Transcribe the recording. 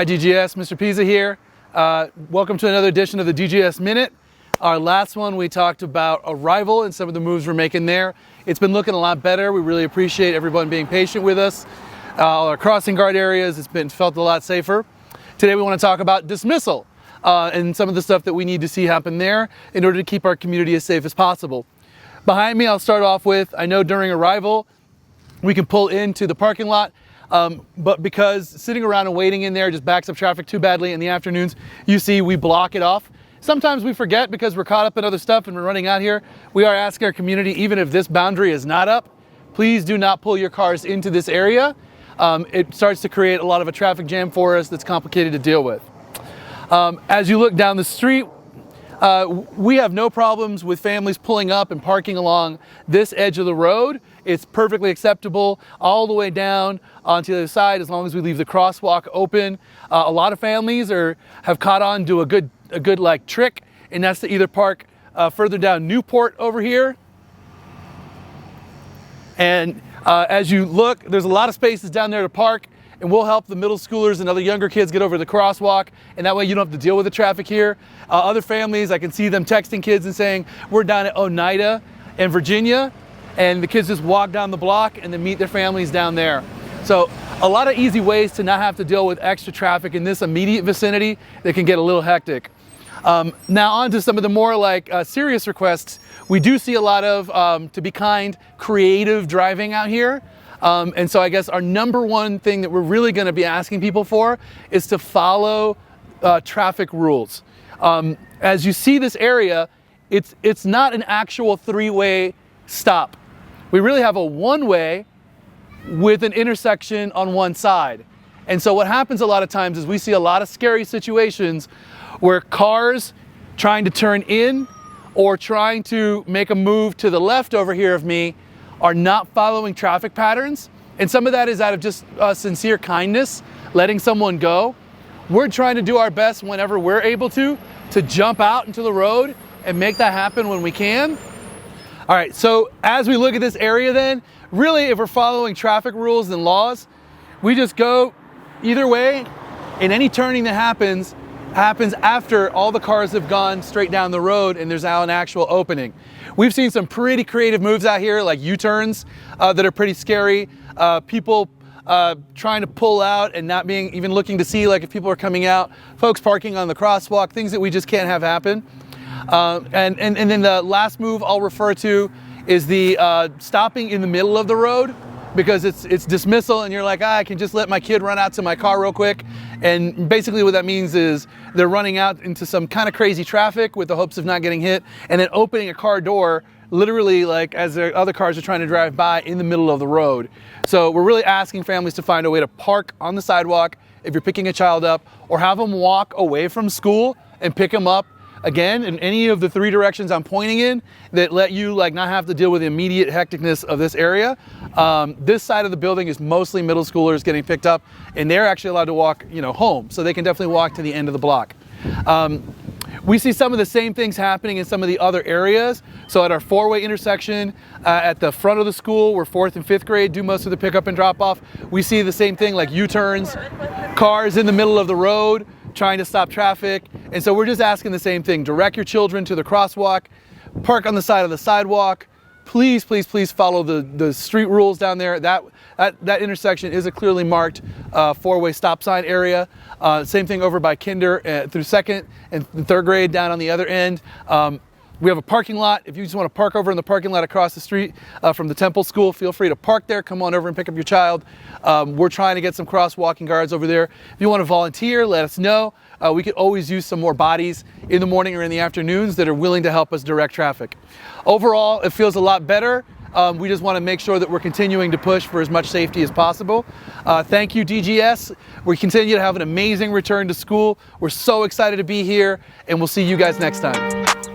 Hi DGS, Mr. Pizza here. Welcome to another edition of the DGS Minute. Our last one we talked about arrival and some of the moves we're making there. It's been looking a lot better. We really appreciate everyone being patient with us. All our crossing guard areas, it's felt a lot safer. Today we want to talk about dismissal and some of the stuff that we need to see happen there in order to keep our community as safe as possible. Behind me, I'll start off with, I know during arrival we can pull into the parking lot. But because sitting around and waiting in there just backs up traffic too badly in the afternoons, you see we block it off. Sometimes we forget because we're caught up in other stuff and we're running out here. We are asking our community, even if this boundary is not up, please do not pull your cars into this area. It starts to create a lot of a traffic jam for us that's complicated to deal with. As you look down the street, we have no problems with families pulling up and parking along this edge of the road. It's perfectly acceptable all the way down onto the other side as long as we leave the crosswalk open. A lot of families have caught on to a good like trick, and that's to either park further down Newport over here. And as you look, there's a lot of spaces down there to park, and we'll help the middle schoolers and other younger kids get over the crosswalk, and that way you don't have to deal with the traffic here. Other families, I can see them texting kids and saying, we're down at Oneida and Virginia, and the kids just walk down the block and then meet their families down there. So a lot of easy ways to not have to deal with extra traffic in this immediate vicinity that can get a little hectic. Now on to some of the more serious requests. We do see a lot of, to be kind, creative driving out here. And so I guess our number one thing that we're really going to be asking people for is to follow traffic rules. As you see this area, it's not an actual three-way stop. We really have a one-way with an intersection on one side. And so what happens a lot of times is we see a lot of scary situations where cars trying to turn in or trying to make a move to the left over here of me are not following traffic patterns. And some of that is out of just sincere kindness, letting someone go. We're trying to do our best whenever we're able to jump out into the road and make that happen when we can. All right, so as we look at this area then, really if we're following traffic rules and laws, we just go either way, and any turning that happens after all the cars have gone straight down the road and there's now an actual opening. We've seen some pretty creative moves out here, like U-turns that are pretty scary. People trying to pull out and not being even looking to see like if people are coming out. Folks parking on the crosswalk, things that we just can't have happen. And then the last move I'll refer to is the stopping in the middle of the road, because it's dismissal and you're like, I can just let my kid run out to my car real quick. And basically what that means is they're running out into some kind of crazy traffic with the hopes of not getting hit, and then opening a car door literally like as the other cars are trying to drive by in the middle of the road. So we're really asking families to find a way to park on the sidewalk if you're picking a child up, or have them walk away from school and pick them up. Again, in any of the three directions I'm pointing in that let you not have to deal with the immediate hecticness of this area. This side of the building is mostly middle schoolers getting picked up, and they're actually allowed to walk, home. So they can definitely walk to the end of the block. We see some of the same things happening in some of the other areas. So at our four-way intersection at the front of the school, where 4th and 5th grade do most of the pickup and drop off, we see the same thing, like U-turns, cars in the middle of the road trying to stop traffic. And so we're just asking the same thing. Direct your children to the crosswalk, park on the side of the sidewalk. Please, please, please follow the street rules down there. That intersection is a clearly marked four-way stop sign area. Same thing over by kinder through 2nd and 3rd grade down on the other end. We have a parking lot. If you just want to park over in the parking lot across the street from the Temple School, feel free to park there. Come on over and pick up your child. We're trying to get some crosswalking guards over there. If you want to volunteer, let us know. We could always use some more bodies in the morning or in the afternoons that are willing to help us direct traffic. Overall, it feels a lot better. We just want to make sure that we're continuing to push for as much safety as possible. Thank you, DGS. We continue to have an amazing return to school. We're so excited to be here, and we'll see you guys next time.